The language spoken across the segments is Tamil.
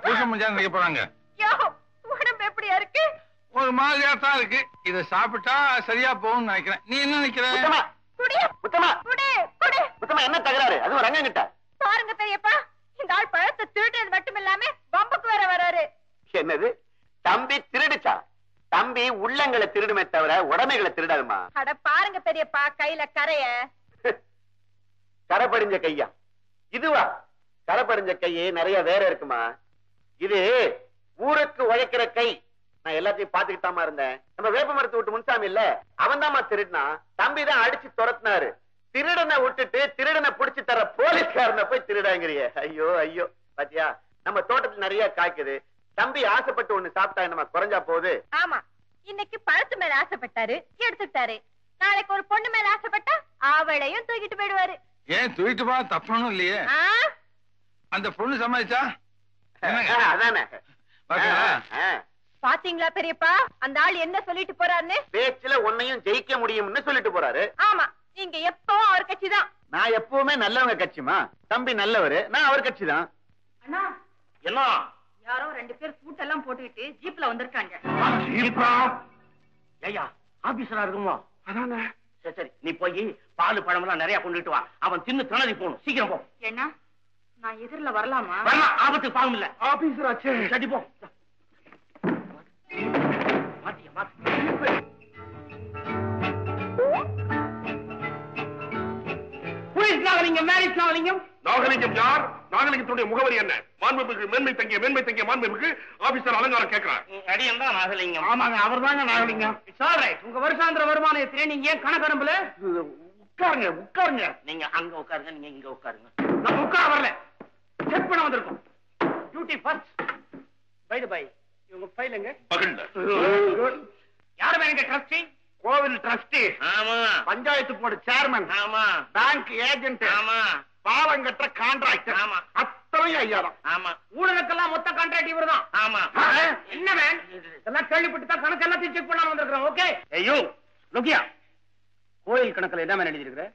பூசம் முடிஞ்சா நினைக்க போறாங்க. உடம்பு எப்படியா இருக்கு? ஒரு மாதிரியா தான் இருக்கு. இத சாப்பிட்டா சரியா போகும்னு நினைக்கிறேன். நீ என்ன நினைக்கிற? என்ன தகராறு? அது ஒரு ரங்கங்கிட்ட பாருங்க பெரியப்பா, இந்த ஆள் பழத்தை திருடுறது மட்டும் இல்லாம பம்புக்கு வேற வராரு. என்னது தம்பி திருடுச்சா? தம்பி உள்ளங்களை திருடுமே தவிர உடமைகளை திருடாதுமா. அட பாருங்க பெரியப்பா, கையில கரைய. கரை படிஞ்ச கையா? இதுவா கரை படிஞ்ச கையே? நிறைய வேற இருக்குமா. இது ஊருக்கு உழைக்கிற கை. நான் எல்லாத்தையும் பாத்துக்கிட்டாமா இருந்தேன். நம்ம வேப்ப மரத்தை விட்டு முன்சாமி இல்ல, அவன் தாமா திருடினா. தம்பி தான் அடிச்சு துரத்தினாரு. திருடனை விட்டுட்டு திருடனை புடிச்சு தர போலீஸ்காரனை போய் திருடாங்கிறிய. ஐயோ ஐயோ. பாத்தியா, நம்ம தோட்டத்துல நிறைய காய்க்குது. தம்பி ஆசைப்பட்டு ஒண்ணு சாப்பிட்டா நம்ம குறைஞ்சா போகுது. ஆமா, இன்னைக்கு பழத்து மேல ஆசைப்பட்டாரு, எடுத்துட்டாரு. நாளைக்கு ஒரு பொண்ணு மேல ஆசைப்பட்டா அவளையும் தூக்கிட்டு போயிடுவாரு. ஏன் தூக்கிட்டு போ, தப்பணும் இல்லையே. அந்த பொண்ணு சமாளிச்சா அதானே. பாத்தீங்களா பெரியப்பா, அந்த ஆள் என்ன சொல்லிட்டு போறாருன்னு? பேச்சுல உன்னையும் ஜெயிக்க முடியும்னு சொல்லிட்டு போறாரு. ஆமா, நீங்க எப்பவும் அவர் கட்சி தான். நான் எப்பவுமே நல்லவங்க கட்சிமா. தம்பி நல்லவரு, நான் அவர் கட்சி தான். அண்ணா, என்ன யாரோ 2 பேர் சூட் எல்லாம் போட்டுக்கிட்டு ஜீப்ல வந்திருக்காங்க. ஐயா ஆபீசரா இருக்குமோ? அதானே. சரி சரி, நீ போய் பால் பழம் எல்லாம் நிறைய கொண்டுட்டு வா. அவன் தின்னு திணறி போகணும். சீக்கிரம் போ. என்ன, நான் எதிரில வரலாமா? வரலாம், ஆபத்துக்கு பாவம் இல்ல. ஆபீசர் ஆச்சே. சரி போ. மாத்தியா மாத்தி. நாகலிங்கம், மேரிஸ் நாகலிங்கம். நாகலிங்கம் யார்? நாகலிங்கத்துடைய முகவரி என்ன? மாண்புமிகு மேன்மை தங்கிய மாண்புமிகு ஆபீசர் அலங்காரம் கேட்கிறார். அடியன் தான் நாகலிங்கம். ஆமாங்க, அவர் தாங்க நாகலிங்கம். உங்க வருஷாந்திர வருமானத்திலே நீங்க ஏன் கணக்கரம்புல உட்காருங்க உட்காருங்க. நீங்க அங்க உட்காருங்க, நீங்க இங்க உட்காருங்க. நம்ம உட்கார வரல, செக் பண்ண வந்திருக்கோம். Duty first. By the by, இவங்க ஃபைலுங்க. பகல்ல யார் வேணுங்க? ட்ரஸ்டி, கோவில் ட்ரஸ்டி. ஆமா. Panchayat board chairman. ஆமா. Bank agent. ஆமா. பாலம் கட்ட கான்ட்ராக்டர். ஆமா. அத்தனையும் ஐயாதான். ஆமா. ஊழலுக்கெல்லாம் மொத்த கான்ட்ராக்ட் இவர் தான். ஆமா. என்ன மேன், இதெல்லாம் கேள்விப்பட்டு தான் கணக்கு எல்லாத்தையும் செக் பண்ணாம வந்திருக்கிறோம். ஓகே. ஐயோ லுக்கியா, கோயில் கணக்குல என்ன எழுதி இருக்கிற?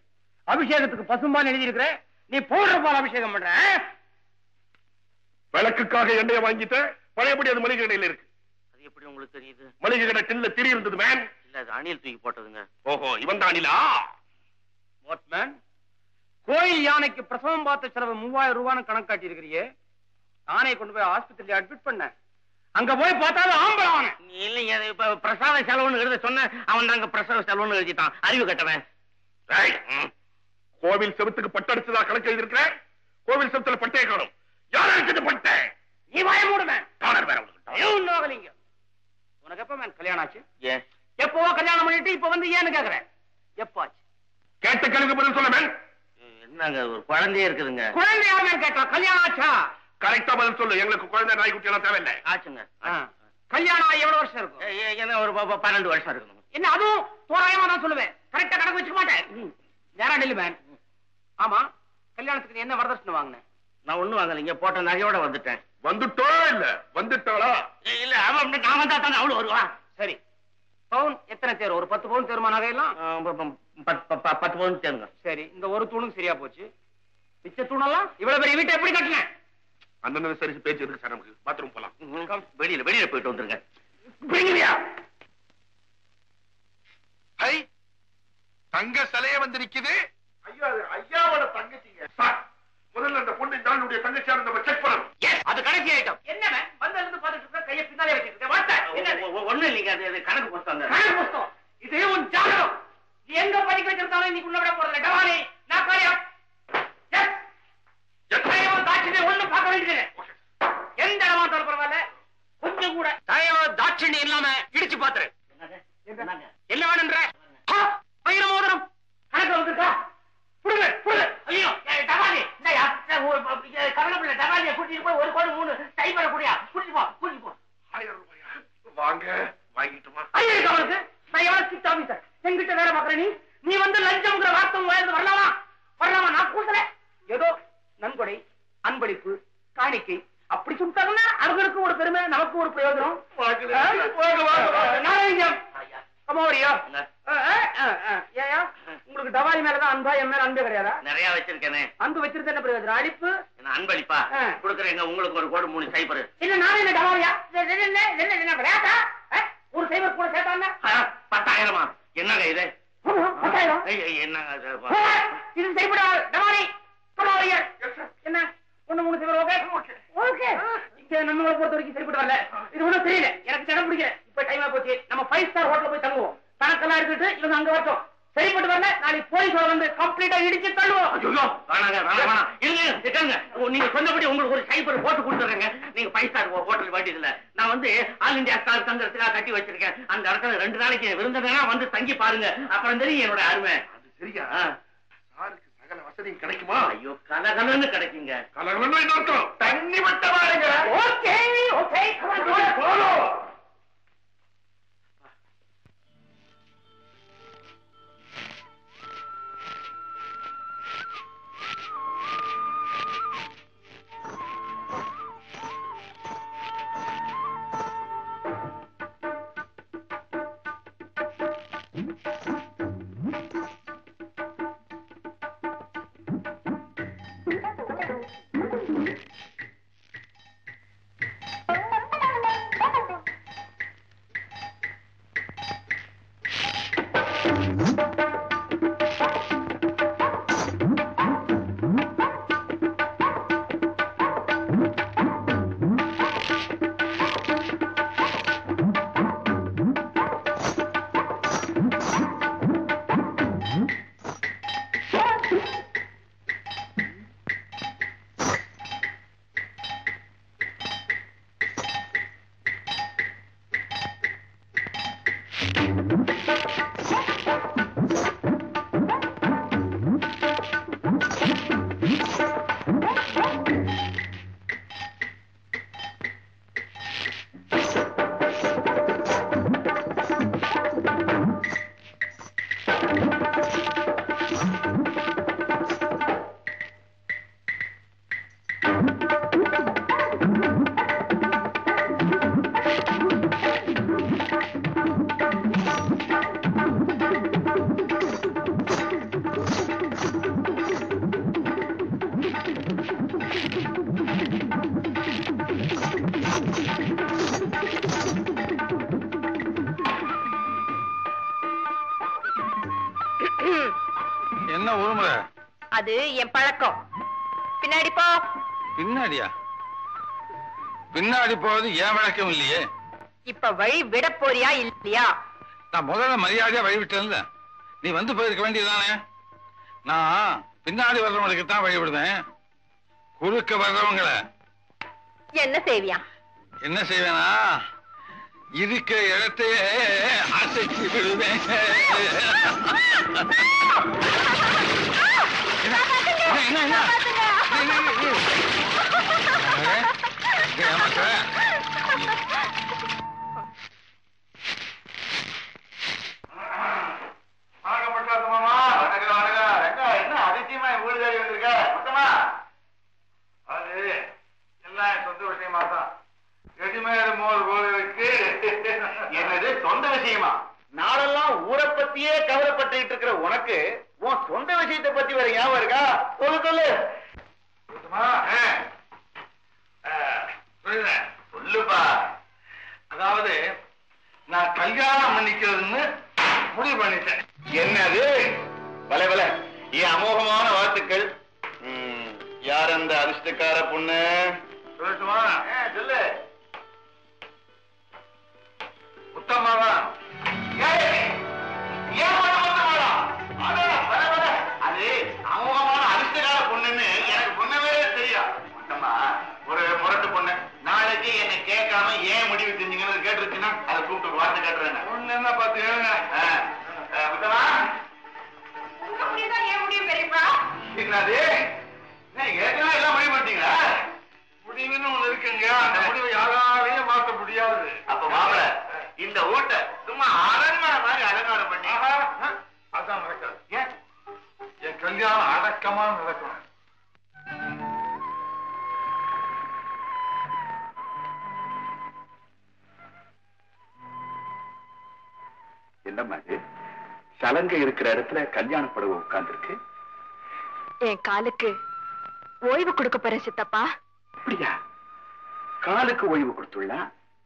அபிஷேகத்துக்கு பசும்பால் எழுதி இருக்கிற. நீ போடுற பால் அபிஷேகம் பண்ற. விளக்குக்காக எண்ணெயை வாங்கிட்ட பழையபடி அது மளிகை கடையில இருக்கு. அது எப்படி உங்களுக்கு தெரியுது? மளிகை கடை டின்ல திரி இருந்தது மேன். இல்ல, அது அணில் தூக்கி போட்டதுங்க. ஓஹோ, இவன் தான் அணிலா? வாட் மேன், கோயில் யானைக்கு பிரசவம் பார்த்த செலவு 3000 ரூபான்னு கணக்கு காட்டி இருக்கிறியே. யானையை கொண்டு போய் ஆஸ்பத்திரியில அட்மிட் பண்ண. அங்க போய் பார்த்தா ஆம்பளம். இல்லைங்க, இப்ப பிரசவ செலவுன்னு எழுத சொன்ன. அவன் தாங்க பிரசவ செலவுன்னு எழுதிட்டான். அறிவு கட்டவன். கோவில் செவத்துக்கு பட்டடிச்சதா கணக்கு எழுதிருக்கிற. கோவில் செவத்துல பட்டையை காணும். யாரும் இருக்குது பட்டை? நீ வாய மூடுவேன். வேற நாகலிங்கம், உனக்கு எப்ப மேன் கல்யாணம் ஆச்சு? எப்பவோ கல்யாணம் பண்ணிட்டு இப்ப வந்து ஏன்னு கேக்குறேன். எப்ப ஆச்சு? கேட்ட கணக்கு பதில் சொல்ல மேன். என்னங்க, ஒரு குழந்தையே இருக்குதுங்க. குழந்தை யாருமே கேட்டா கல்யாணம் ஆச்சா? கரெக்டா பதில் சொல்லு. எங்களுக்கு குழந்தை நாய்க்குட்டி எல்லாம் தேவையில்லை. ஆச்சுங்க. கல்யாணம் எவ்வளவு வருஷம் இருக்கும்? என்ன, ஒரு 12 வருஷம் இருக்கணும். என்ன, அதுவும் தோராயமா தான் சொல்லுவேன். கரெக்டா கணக்கு வச்சுக்க மாட்டேன். நேரம் நில்லு மேன். ஆமா, கல்யாணத்துக்கு என்ன வரதட்சணை வாங்கினேன்? நான் ஒண்ணு வாங்கலைங்க, போட்ட நகையோட வந்துட்டேன். வந்துட்டோ இல்ல வந்துட்டாளா? இல்ல, அவன் நான் வந்தா தானே அவளு வருவா. சரி, பவுன் எத்தனை தேரும்? ஒரு 10 பவுன் தேருமா நகையெல்லாம்? 10 பவுன் தேருங்க. சரி, இந்த ஒரு தூணுக்கு சரியா போச்சு. மிச்ச தூணெல்லாம் இவ்வளவு பெரிய வீட்டை எப்படி கட்டினேன்? அந்த சரி பேச்சு இருக்கு சார். நமக்கு பாத்ரூம் போலாம். வெளியில போயிட்டு வந்துருங்க. தங்க சிலைய வந்து நிக்குது. ஐயா, ஐயாவோட தங்கச்சிங்க சார். முதல்ல அந்த பொண்ணு நாளுடைய தங்கச்சியா நம்ம செக் பண்ணணும். அது கணக்கு ஐட்டம். என்ன வந்ததுல இருந்து பாத்துட்டு இருக்க, கையை பின்னாலே வச்சிருக்க. ஒண்ணு இல்லைங்க, அது கணக்கு புத்தகம். கணக்கு புத்தகம் இது உன் ஜாதகம். நீ எங்க படிக்க வச்சிருந்தாலும் நீ உள்ள விட போறல. டவானி நான் காரியம் தாட்சிணி ஒண்ணு பார்க்க வேண்டியது. எந்த இடமா இருந்தாலும் பரவாயில்ல, கொஞ்சம் கூட தயவு தாட்சிணி இல்லாம இடிச்சு பாத்துரு. என்ன வேணும்ன்ற? ஆயிரம் மோதிரம் கணக்கு வந்துருக்கா? புடுங்க புடுங்க. ஐயோ டவானி, கவலைப்பட டவானியை கூட்டிட்டு போய் 1 கோடி 3 டைமர கூடியா கூட்டிட்டு போ. 1000 ரூபாயா? வாங்க, வாங்கிட்டுமா? ஐயோ அவனுக்கு நான் எவ்வளவு ஸ்ட்ரிக்ட் ஆபீசர். எங்கிட்ட வேலை பார்க்கற நீ வந்து லஞ்சம்ங்கிற வார்த்தை வாயிலிருந்து வரலாமா? நான் கூசல. ஏதோ நன்கொடை, அன்பளிப்பு, காணிக்கை அப்படி சொல்லிட்டாங்கன்னா அவர்களுக்கு ஒரு பெருமை, நமக்கு ஒரு பிரயோஜனம். நாகலிங்கம், கமோரியா ஏயா உங்களுக்கு டவாரி மேலதான் அன்பா என் மேல அன்பே கிடையாதா? நிறைய வச்சிருக்கேனே. அன்பு வச்சிருக்க என்ன பிரயோஜனம்? அழிப்பு என்ன அன்பளிப்பா கொடுக்குறேங்க. உங்களுக்கு ஒரு கோடு 3 சைபர். இல்ல நானே என்ன டவாரியா? ஒரு சைபர் கூட சேர்த்தாங்க 10,000. என்னங்க இது? 10,000 என்னங்க இது செய்யப்பட டவாரி என்ன 1 3 சைபர்? Okay okay. இங்க நம்மளை பொறுத்த வரைக்கும் சரிப்பட்டு வரல. இது ஒண்ணும் தெரியல, எனக்கு இடம் பிடிக்கல. இப்ப டைமா போச்சு, நம்ம 5 ஸ்டார் ஹோட்டல்ல போய் தங்குவோம். கணக்கெல்லாம் எடுத்துட்டு இவங்க அங்க வரட்டும். சரிப்பட்டு வரல, நாளைக்கு போலீஸோட வந்து கம்ப்ளீட்டா இடிச்சு தள்ளுவோம். ஐயோ வேணாங்க வேணாம். இருங்க நீங்க சொன்னபடி உங்களுக்கு ஒரு சைபர் போட்டு கொடுத்துறேங்க. நீங்க 5 ஸ்டார் ஹோட்டல் வேண்டியது இல்ல. நான் வந்து ஆல் இந்தியா ஸ்டார் தங்கறதுக்காக கட்டி வச்சிருக்கேன். அந்த இடத்துல 2 நாளைக்கு விருந்தனா வந்து தங்கி பாருங்க. அப்புறம் தெரியும் என்னோட அருமை. அது சரியா? சாருக்கு சகல வசதியும் கிடைக்குமா? ஐயோ கலகலன்னு கிடைக்குங்க. கலகலன்னு என்ன அர்த்தம்? தண்ணி மட்டும் பாருங்க. Okay okay polo. என்ன உருமுறை? அது என் பழக்கம். பின்னாடி போ. பின்னாடியா? பின்னாடி போவது ஏன் வழக்கம் இல்லையே. இப்ப வழி விட போறியா இல்லையா? நான் முதல்ல மரியாதையா வழி விட்டேன்ல. நீ வந்து போயிருக்க வேண்டியதுதானே. நான் பின்னாடி வர்றவங்களுக்கு தான் வழி விடுவேன். குறுக்க வர்றவங்கள என்ன செய்வியா? என்ன செய்வேனா, இருக்க இடத்தையே அசைச்சு விடுவேன். என்ன அதிசயமா வீடு தேடி வந்திருக்க? மொத்தமா அது எல்லாம் சொந்த விஷயமா தான். ரெடிமேடு மோர் போகிறதுக்கு என்னது சொந்த விஷயமா? நாளெல்லாம் ஊரை பத்தியே கவலைப்பட்டுக்கிட்டு இருக்கிற உனக்கு உன் சொந்த விஷயத்தை பத்தி வேற ஞாபகம் இருக்கா? சொல்லு சொல்லுப்பா. அதாவது நான் கல்யாணம் பண்ணிக்கிறதுன்னு முடிவு பண்ணிட்டேன். என்னது? பல என் அமோகமான வாழ்த்துக்கள். யார் அந்த அதிர்ஷ்டக்கார பொண்ணு? சொல்லட்டுமா? சொல்லு. முத்தம்மாதான். அது அமோகமான அதிர்ஷ்டக்கார பொண்ணுன்னு எனக்கு பொண்ணவே தெரியும். முத்தம்மா ஒரு முரட்டு பொண்ணு. நாளைக்கு என்னை கேட்காம ஏன் முடிவு செஞ்சீங்கன்னு கேட்டுருச்சுன்னா அதை கூப்பிட்டு வார்த்தை கேட்டுறேன். ஒண்ணு என்ன பார்த்து எழுங்க. முத்தம்மா ஏன் முடியும் பெரியப்பா? என்னது? ஏற்கனவே எல்லாம் முடிவு பண்ணிட்டீங்களா? முடிவுன்னு ஒண்ணு இருக்குங்க. அந்த முடிவை யாராலையும் மாற்ற முடியாது. அப்ப மாப்பிள இந்த ஊட்ட சும்மா அரண்மனை மாதிரி அலங்காரம் பண்ணி அதான் நடக்காது. ஏன்? என் கல்யாணம் அடக்கமா நடக்கணும். என்னம்மா இது? சலங்கை இருக்கிற இடத்துல கல்யாண புடவை உட்கார்ந்து இருக்கு. என் காலுக்கு ஓய்வு கொடுக்க போறேன் சித்தப்பா. அப்படியா? காலுக்கு ஓய்வு கொடுத்துள்ளா,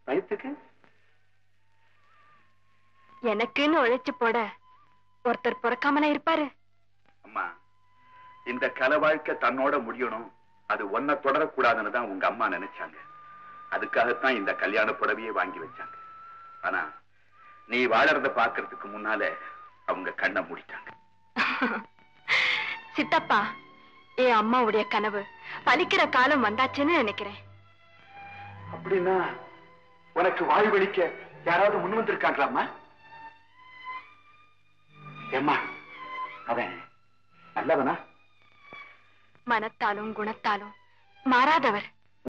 வயிற்றுக்கு? எனக்குன்னு உழைச்சு போட ஒருத்தர் பிறக்காமல இருப்பாரு. அம்மா, இந்த கலை வாழ்க்கை தன்னோட முடியணும், அது ஒன்ன தொடரக்கூடாதுன்னு தான் உங்க அம்மா நினைச்சாங்க. அதுக்காகத்தான் இந்த கல்யாண புடவையே வாங்கி வச்சாங்க. ஆனா நீ வாழறத பாக்குறதுக்கு முன்னால அவங்க கண்ணை மூடிட்டாங்க. சித்தப்பா, என் அம்மாவுடைய கனவு பலிக்கிற காலம் வந்தாச்சுன்னு நினைக்கிறேன். அப்படின்னா உனக்கு வாழ்வழிக்க யாராவது முன் வந்திருக்காங்களாம்மா? ஏம்மா, அவன் நல்லவனா? மனத்தாலும் குணத்தாலும் மாறாதவர்.